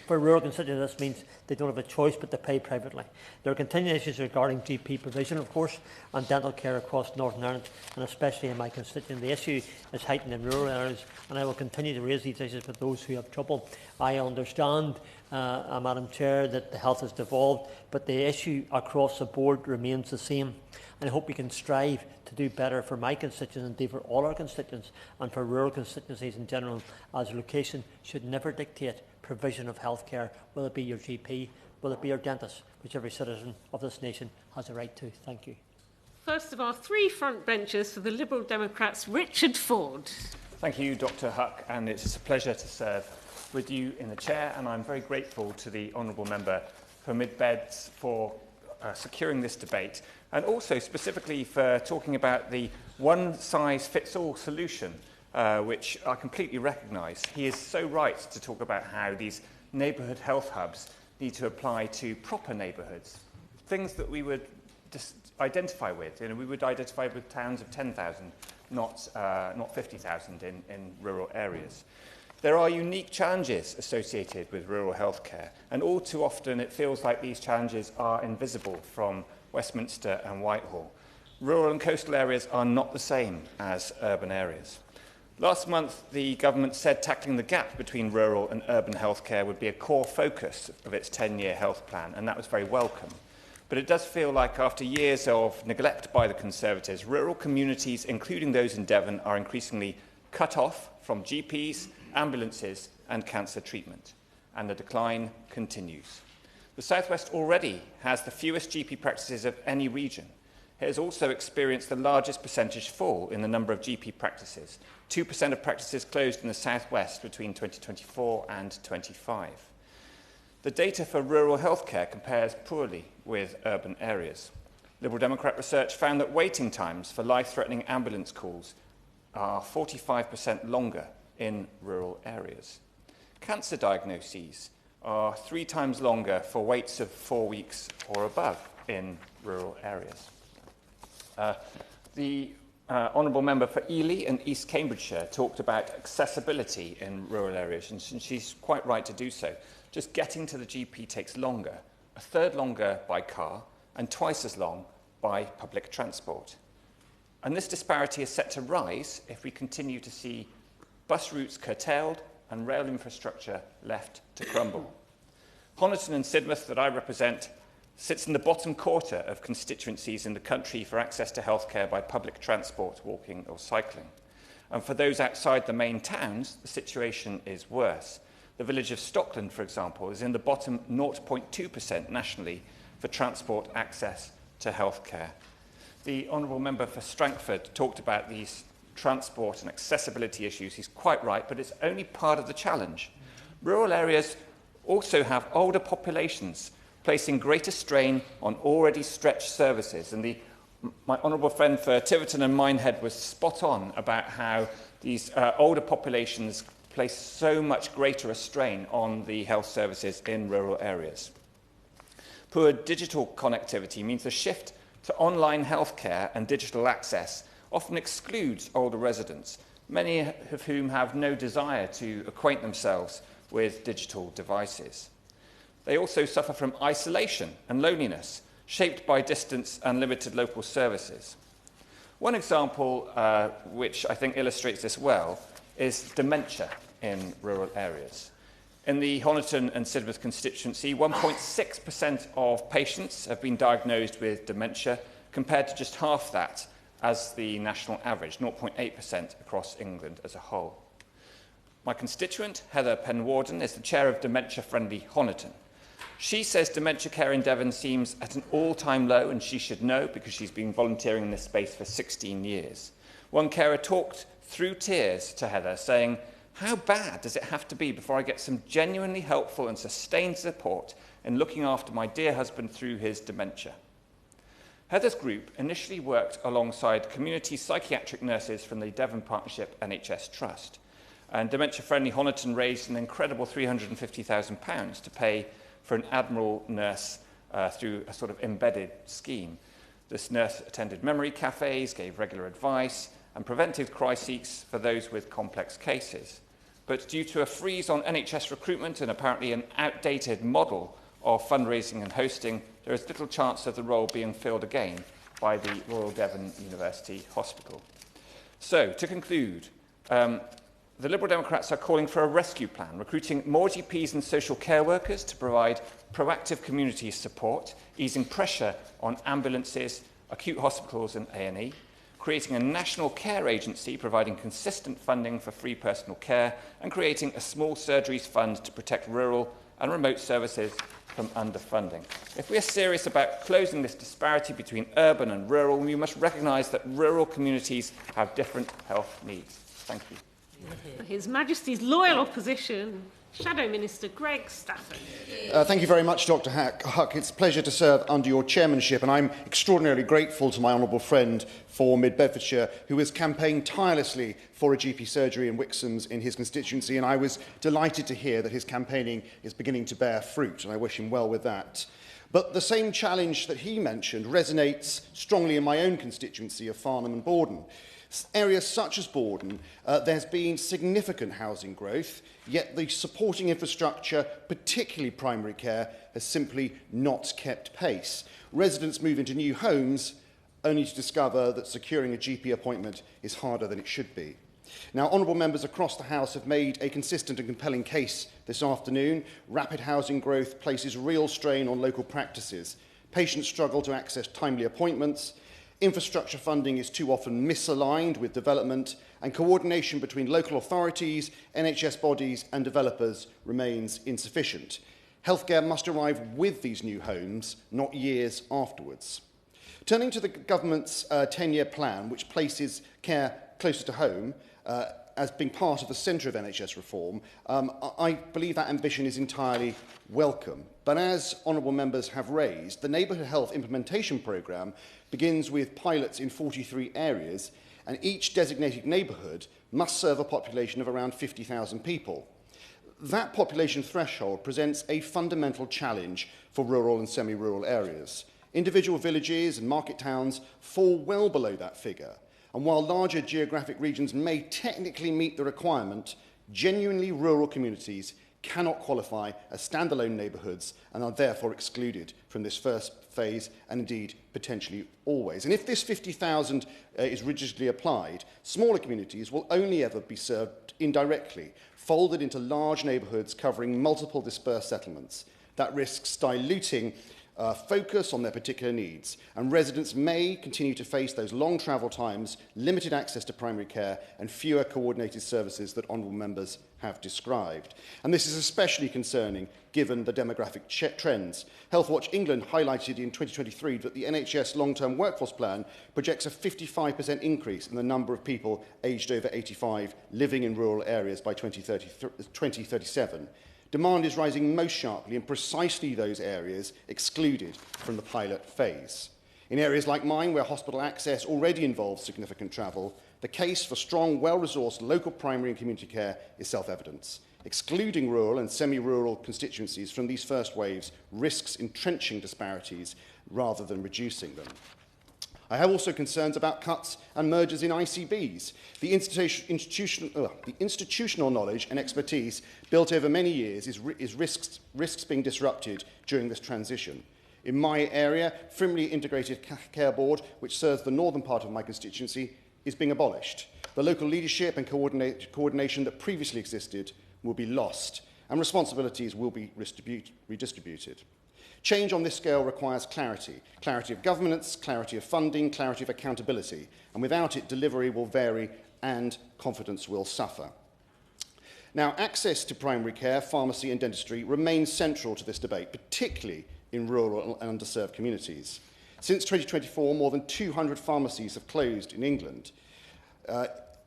For rural constituents, this means they don't have a choice but to pay privately. There are continuing issues regarding GP provision, of course, and dental care across Northern Ireland, and especially in my constituency. The issue is heightened in rural areas, and I will continue to raise these issues with those who have trouble. I understand, Madam Chair, that the health has devolved, but the issue across the board remains the same. And I hope we can strive to do better for my constituents, and indeed for all our constituents, and for rural constituencies in general, as location should never dictate provision of health care. Will it be your GP? Will it be your dentist? Which every citizen of this nation has a right to. Thank you. First of our 3 front benchers for the Liberal Democrats, Richard Ford. Thank you, Dr. Huck, and it's a pleasure to serve with you in the chair, and I'm very grateful to the Honourable Member for Mid-Beds for securing this debate, and also specifically for talking about the one-size-fits-all solution, which I completely recognise. He is so right to talk about how these neighbourhood health hubs need to apply to proper neighbourhoods, things that we would identify with. You know, we would identify with towns of 10,000, not 50,000 in rural areas. There are unique challenges associated with rural healthcare, and all too often it feels like these challenges are invisible from Westminster and Whitehall. Rural and coastal areas are not the same as urban areas. Last month, the government said tackling the gap between rural and urban healthcare would be a core focus of its 10-year health plan, and that was very welcome. But it does feel like after years of neglect by the Conservatives, rural communities, including those in Devon, are increasingly cut off from GPs, ambulances and cancer treatment, and the decline continues. The South West already has the fewest GP practices of any region. It has also experienced the largest percentage fall in the number of GP practices. 2% of practices closed in the South West between 2024 and 25. The data for rural healthcare compares poorly with urban areas. Liberal Democrat research found that waiting times for life-threatening ambulance calls are 45% longer in rural areas. Cancer diagnoses are 3 times longer for waits of 4 weeks or above in rural areas. The Honourable Member for Ely and East Cambridgeshire talked about accessibility in rural areas, and she's quite right to do so. Just getting to the GP takes longer, a third longer by car and twice as long by public transport. And this disparity is set to rise if we continue to see bus routes curtailed and rail infrastructure left to crumble. Honiton and Sidmouth, that I represent, sits in the bottom quarter of constituencies in the country for access to healthcare by public transport, walking or cycling. And for those outside the main towns, the situation is worse. The village of Stockland, for example, is in the bottom 0.2% nationally for transport access to healthcare. The Honourable Member for Strangford talked about these transport and accessibility issues. He's quite right, but it's only part of the challenge. Rural areas also have older populations, placing greater strain on already stretched services. And my honourable friend for Tiverton and Minehead was spot on about how these older populations place so much greater a strain on the health services in rural areas. Poor digital connectivity means the shift to online healthcare and digital access often excludes older residents, many of whom have no desire to acquaint themselves with digital devices. They also suffer from isolation and loneliness, shaped by distance and limited local services. One example, which I think illustrates this well, is dementia in rural areas. In the Honiton and Sidmouth constituency, 1.6% of patients have been diagnosed with dementia, compared to just half that as the national average, 0.8% across England as a whole. My constituent, Heather Penwarden, is the chair of Dementia Friendly Honiton. She says dementia care in Devon seems at an all-time low, and she should know because she's been volunteering in this space for 16 years. One carer talked through tears to Heather, saying, "How bad does it have to be before I get some genuinely helpful and sustained support in looking after my dear husband through his dementia?" Heather's group initially worked alongside community psychiatric nurses from the Devon Partnership NHS Trust, and Dementia Friendly Honiton raised an incredible £350,000 to pay for an Admiral nurse through a sort of embedded scheme. This nurse attended memory cafes, gave regular advice, and prevented crises for those with complex cases. But due to a freeze on NHS recruitment and apparently an outdated model of fundraising and hosting, there is little chance of the role being filled again by the Royal Devon University Hospital. So, to conclude, the Liberal Democrats are calling for a rescue plan, recruiting more GPs and social care workers to provide proactive community support, easing pressure on ambulances, acute hospitals and A&E, creating a national care agency providing consistent funding for free personal care, and creating a small surgeries fund to protect rural and remote services from underfunding. If we are serious about closing this disparity between urban and rural, we must recognise that rural communities have different health needs. Thank you. His Majesty's loyal opposition Shadow Minister Greg Stafford. Thank you very much, Dr. Huck. It's a pleasure to serve under your chairmanship, and I'm extraordinarily grateful to my honourable friend for Mid-Bedfordshire, who has campaigned tirelessly for a GP surgery in Wixham's in his constituency, and I was delighted to hear that his campaigning is beginning to bear fruit, and I wish him well with that. But the same challenge that he mentioned resonates strongly in my own constituency of Farnham and Borden. Areas such as Borden, there's been significant housing growth, yet the supporting infrastructure, particularly primary care, has simply not kept pace. Residents move into new homes only to discover that securing a GP appointment is harder than it should be. Now, honourable members across the House have made a consistent and compelling case this afternoon. Rapid housing growth places real strain on local practices. Patients struggle to access timely appointments. Infrastructure funding is too often misaligned with development, and coordination between local authorities, NHS bodies and developers remains insufficient. Healthcare must arrive with these new homes, not years afterwards. Turning to the government's 10-year plan, which places care closer to home, as being part of the centre of NHS reform, I believe that ambition is entirely welcome. But as honourable members have raised, the Neighbourhood Health Implementation Programme begins with pilots in 43 areas, and each designated neighbourhood must serve a population of around 50,000 people. That population threshold presents a fundamental challenge for rural and semi-rural areas. Individual villages and market towns fall well below that figure. And while larger geographic regions may technically meet the requirement, genuinely rural communities cannot qualify as standalone neighbourhoods and are therefore excluded from this first phase and indeed potentially always. And if this 50,000 is rigidly applied, smaller communities will only ever be served indirectly, folded into large neighbourhoods covering multiple dispersed settlements. That risks diluting focus on their particular needs, and residents may continue to face those long travel times, limited access to primary care and fewer coordinated services that honourable members have described. And this is especially concerning given the demographic trends. Health Watch England highlighted in 2023 that the NHS long-term workforce plan projects a 55% increase in the number of people aged over 85 living in rural areas by 2037. Demand is rising most sharply in precisely those areas excluded from the pilot phase. In areas like mine, where hospital access already involves significant travel, the case for strong, well-resourced local primary and community care is self-evident. Excluding rural and semi-rural constituencies from these first waves risks entrenching disparities rather than reducing them. I have also concerns about cuts and mergers in ICBs. The institutional knowledge and expertise built over many years is risks being disrupted during this transition. In my area, Frimley Integrated Care Board, which serves the northern part of my constituency, is being abolished. The local leadership and coordination that previously existed will be lost, and responsibilities will be redistributed. Change on this scale requires clarity. Clarity of governance, clarity of funding, clarity of accountability. And without it, delivery will vary and confidence will suffer. Now, access to primary care, pharmacy and dentistry remains central to this debate, particularly in rural and underserved communities. Since 2024, more than 200 pharmacies have closed in England.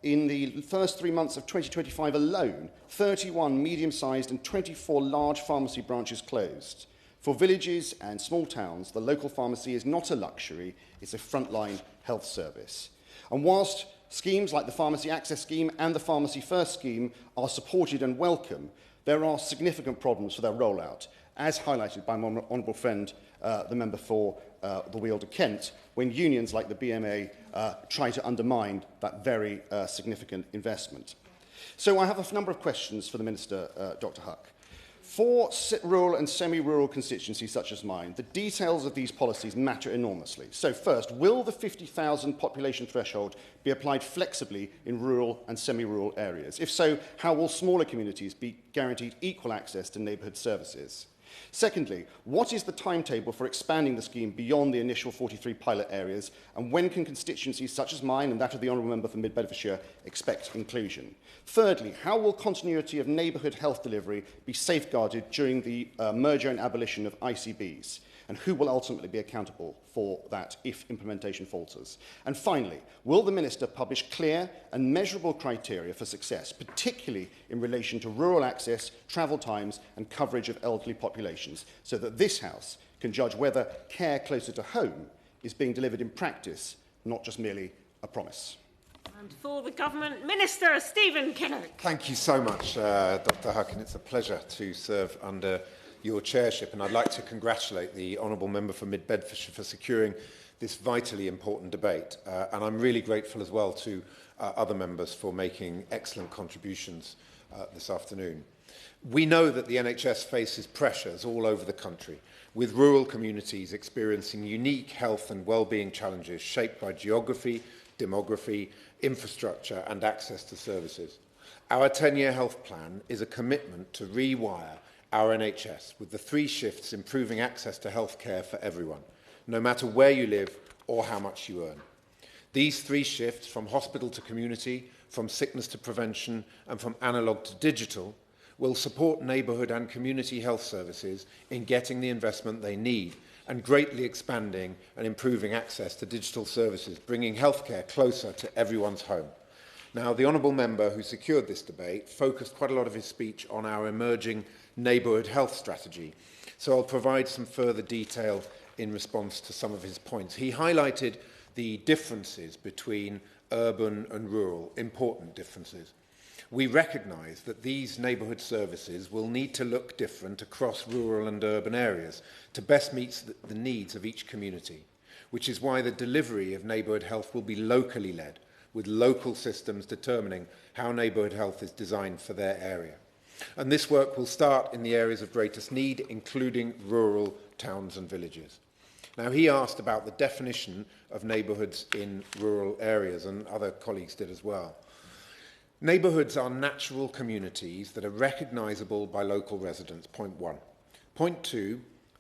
In the first 3 months of 2025 alone, 31 medium-sized and 24 large pharmacy branches closed. For villages and small towns, the local pharmacy is not a luxury, it's a frontline health service. And whilst schemes like the Pharmacy Access Scheme and the Pharmacy First Scheme are supported and welcome, there are significant problems for their rollout, as highlighted by my honourable friend, the member for the Weald of Kent, when unions like the BMA try to undermine that very significant investment. So I have a number of questions for the Minister, Dr. Huck. For rural and semi-rural constituencies such as mine, the details of these policies matter enormously. So first, will the 50,000 population threshold be applied flexibly in rural and semi-rural areas? If so, how will smaller communities be guaranteed equal access to neighbourhood services? Secondly, what is the timetable for expanding the scheme beyond the initial 43 pilot areas, and when can constituencies such as mine and that of the honourable member for Mid-Bedfordshire expect inclusion? Thirdly, how will continuity of neighbourhood health delivery be safeguarded during the merger and abolition of ICBs? and who will ultimately be accountable for that if implementation falters? And finally, will the Minister publish clear and measurable criteria for success, particularly in relation to rural access, travel times and coverage of elderly populations, so that this House can judge whether care closer to home is being delivered in practice, not just merely a promise? And for the Government, Minister Stephen Kinnock. Thank you so much, Dr Huckin. It's a pleasure to serve under your chairship, and I'd like to congratulate the Honourable Member for Mid Bedfordshire for securing this vitally important debate. And I'm really grateful as well to other members for making excellent contributions this afternoon. We know that the NHS faces pressures all over the country, with rural communities experiencing unique health and well-being challenges shaped by geography, demography, infrastructure and access to services. Our 10-year health plan is a commitment to rewire our NHS with the 3 shifts improving access to health care for everyone, no matter where you live or how much you earn. These 3 shifts, from hospital to community, from sickness to prevention and from analogue to digital, will support neighbourhood and community health services in getting the investment they need and greatly expanding and improving access to digital services, bringing healthcare closer to everyone's home. Now, the Honourable Member who secured this debate focused quite a lot of his speech on our emerging neighbourhood health strategy, so I'll provide some further detail in response to some of his points. He highlighted the differences between urban and rural, important differences. We recognise that these neighbourhood services will need to look different across rural and urban areas to best meet the needs of each community, which is why the delivery of neighbourhood health will be locally led, with local systems determining how neighbourhood health is designed for their area. And this work will start in the areas of greatest need, including rural towns and villages. Now, he asked about the definition of neighbourhoods in rural areas, and other colleagues did as well. Neighbourhoods are natural communities that are recognisable by local residents, point 1. Point 2,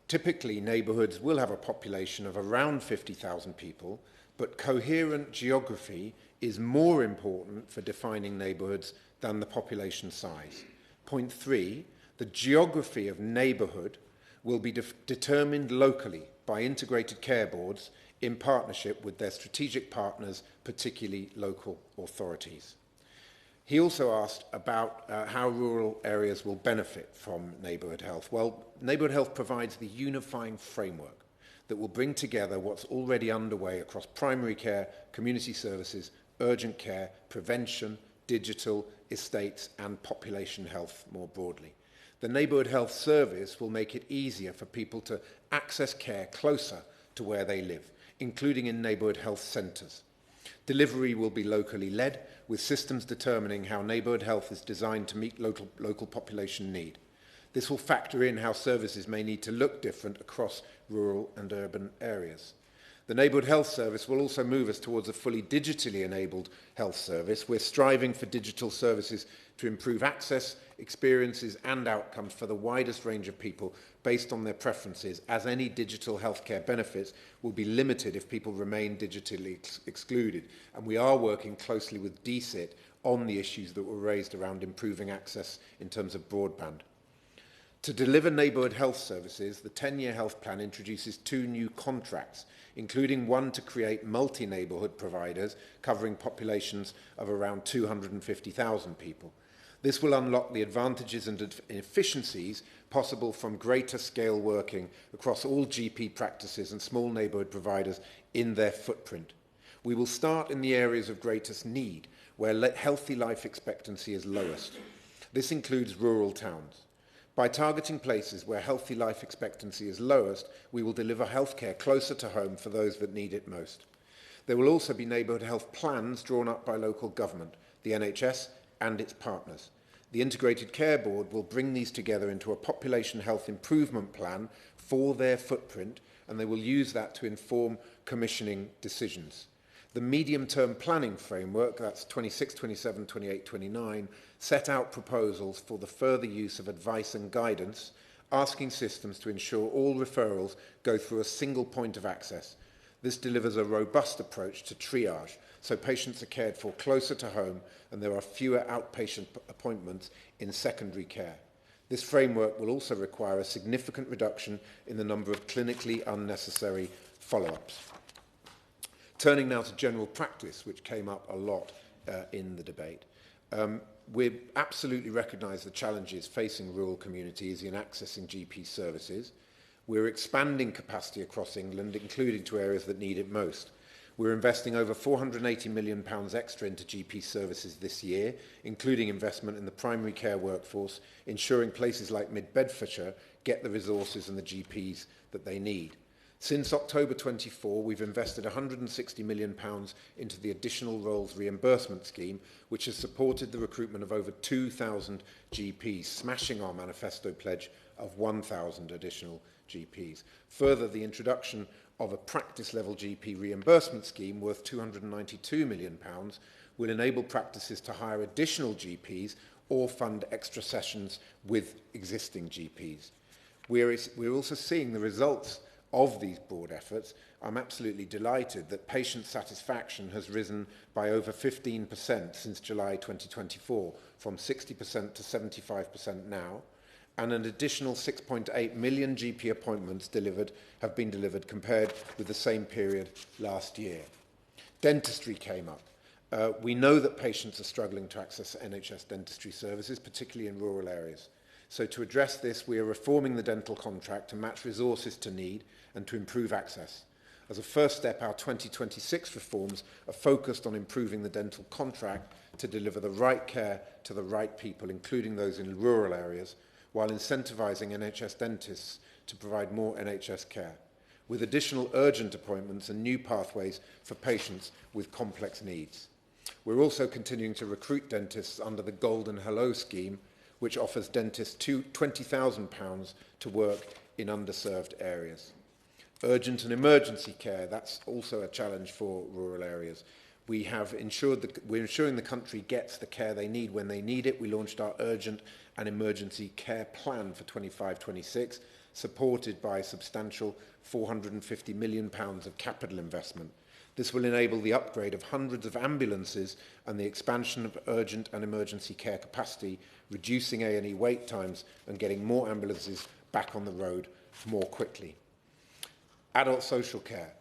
typically neighbourhoods will have a population of around 50,000 people, but coherent geography is more important for defining neighbourhoods than the population size. Point 3, the geography of neighbourhood will be determined locally by integrated care boards in partnership with their strategic partners, particularly local authorities. He also asked about how rural areas will benefit from neighbourhood health. Well, neighbourhood health provides the unifying framework that will bring together what's already underway across primary care, community services, urgent care, prevention, digital, estates and population health more broadly. The neighbourhood health service will make it easier for people to access care closer to where they live, including in neighbourhood health centres. Delivery will be locally led, with systems determining how neighbourhood health is designed to meet local population need. This will factor in how services may need to look different across rural and urban areas. The Neighbourhood Health Service will also move us towards a fully digitally enabled health service. We're striving for digital services to improve access, experiences and outcomes for the widest range of people based on their preferences, as any digital healthcare benefits will be limited if people remain digitally excluded. And we are working closely with DCIT on the issues that were raised around improving access in terms of broadband. To deliver neighbourhood health services, the 10-year health plan introduces 2 new contracts, including one to create multi-neighbourhood providers covering populations of around 250,000 people. This will unlock the advantages and efficiencies possible from greater scale working across all GP practices and small neighbourhood providers in their footprint. We will start in the areas of greatest need, where healthy life expectancy is lowest. This includes rural towns. By targeting places where healthy life expectancy is lowest, we will deliver healthcare closer to home for those that need it most. There will also be neighbourhood health plans drawn up by local government, the NHS and its partners. The Integrated Care Board will bring these together into a population health improvement plan for their footprint, and they will use that to inform commissioning decisions. The medium-term planning framework, that's 26, 27, 28, 29, set out proposals for the further use of advice and guidance, asking systems to ensure all referrals go through a single point of access. This delivers a robust approach to triage, so patients are cared for closer to home and there are fewer outpatient appointments in secondary care. This framework will also require a significant reduction in the number of clinically unnecessary follow-ups. Turning now to general practice, which came up a lot in the debate. We absolutely recognise the challenges facing rural communities in accessing GP services. We're expanding capacity across England, including to areas that need it most. We're investing over £480 million extra into GP services this year, including investment in the primary care workforce, ensuring places like Mid-Bedfordshire get the resources and the GPs that they need. Since October 24, we've invested £160 million into the Additional Roles Reimbursement Scheme, which has supported the recruitment of over 2,000 GPs, smashing our manifesto pledge of 1,000 additional GPs. Further, the introduction of a practice-level GP reimbursement scheme worth £292 million will enable practices to hire additional GPs or fund extra sessions with existing GPs. We're also seeing the results of these broad efforts. I'm absolutely delighted that patient satisfaction has risen by over 15% since July 2024, from 60% to 75% now, and an additional 6.8 million GP appointments have been delivered compared with the same period last year. Dentistry came up. We know that patients are struggling to access NHS dentistry services, particularly in rural areas. So to address this, we are reforming the dental contract to match resources to need and to improve access. As a first step, our 2026 reforms are focused on improving the dental contract to deliver the right care to the right people, including those in rural areas, while incentivising NHS dentists to provide more NHS care, with additional urgent appointments and new pathways for patients with complex needs. We're also continuing to recruit dentists under the Golden Hello scheme, which offers dentists £20,000 to work in underserved areas. Urgent and emergency care, that's also a challenge for rural areas. We're ensuring the country gets the care they need when they need it. We launched our urgent and emergency care plan for 25-26, supported by substantial £450 million of capital investment. This will enable the upgrade of hundreds of ambulances and the expansion of urgent and emergency care capacity, reducing A&E wait times and getting more ambulances back on the road more quickly. Adult social care,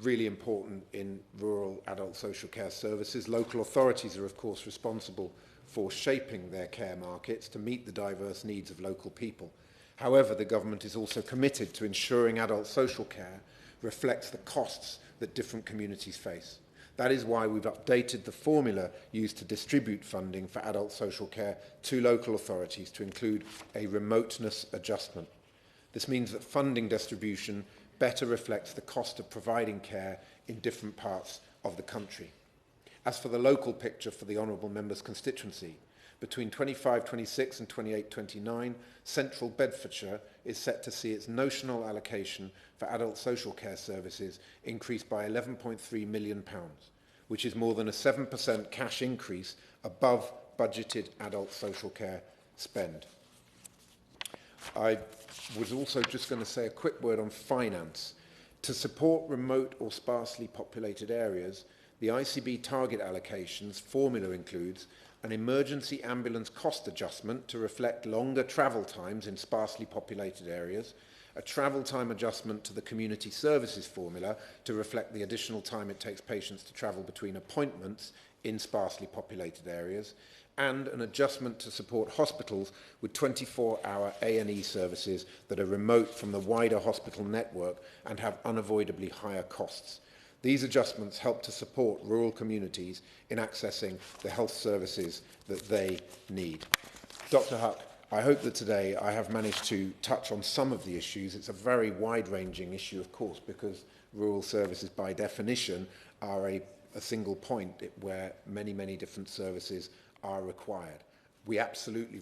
really important in rural adult social care services. Local authorities are, of course, responsible for shaping their care markets to meet the diverse needs of local people. However, the government is also committed to ensuring adult social care reflects the costs that different communities face. That is why we've updated the formula used to distribute funding for adult social care to local authorities to include a remoteness adjustment. This means that funding distribution better reflects the cost of providing care in different parts of the country. As for the local picture for the Honourable Member's constituency, between 25-26 and 28-29, Central Bedfordshire is set to see its notional allocation for adult social care services increase by £11.3 million, which is more than a 7% cash increase above budgeted adult social care spend. I was also just going to say a quick word on finance. To support remote or sparsely populated areas, the ICB target allocations formula includes an emergency ambulance cost adjustment to reflect longer travel times in sparsely populated areas, a travel time adjustment to the community services formula to reflect the additional time it takes patients to travel between appointments in sparsely populated areas, and an adjustment to support hospitals with 24-hour A&E services that are remote from the wider hospital network and have unavoidably higher costs. These adjustments help to support rural communities in accessing the health services that they need. Dr. Huck, I hope that today I have managed to touch on some of the issues. It's a very wide-ranging issue, of course, because rural services by definition are a single point where many, many different services are required. We absolutely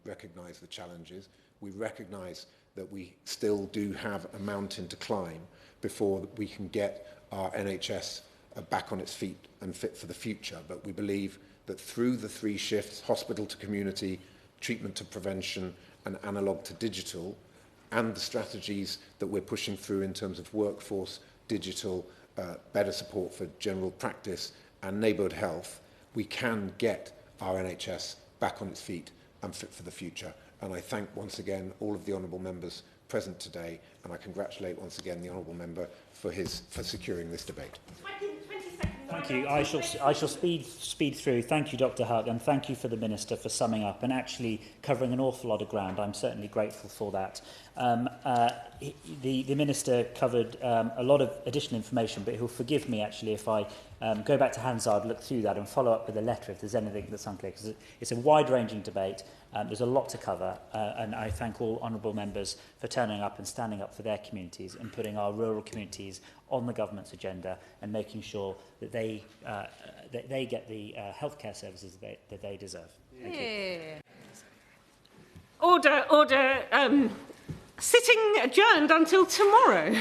recognise the challenges. We recognise that we still do have a mountain to climb before we can get our NHS back on its feet and fit for the future. But we believe that through the 3 shifts, hospital to community, treatment to prevention, and analogue to digital, and the strategies that we're pushing through in terms of workforce, digital, better support for general practice and neighbourhood health, we can get our NHS back on its feet and fit for the future. And I thank once again all of the honourable members present today, and I congratulate once again the honourable member for securing this debate. Thank you. I shall speed through. Thank you, Dr. Huck, and thank you for the Minister for summing up and actually covering an awful lot of ground. I'm certainly grateful for that. The Minister covered a lot of additional information, but he'll forgive me actually if I go back to Hansard, look through that and follow up with a letter if there's anything that's unclear, because it's a wide-ranging debate. There's a lot to cover, and I thank all honourable members for turning up and standing up for their communities and putting our rural communities on the government's agenda and making sure that they get the healthcare services that they deserve. Thank you. Order. Sitting adjourned until tomorrow.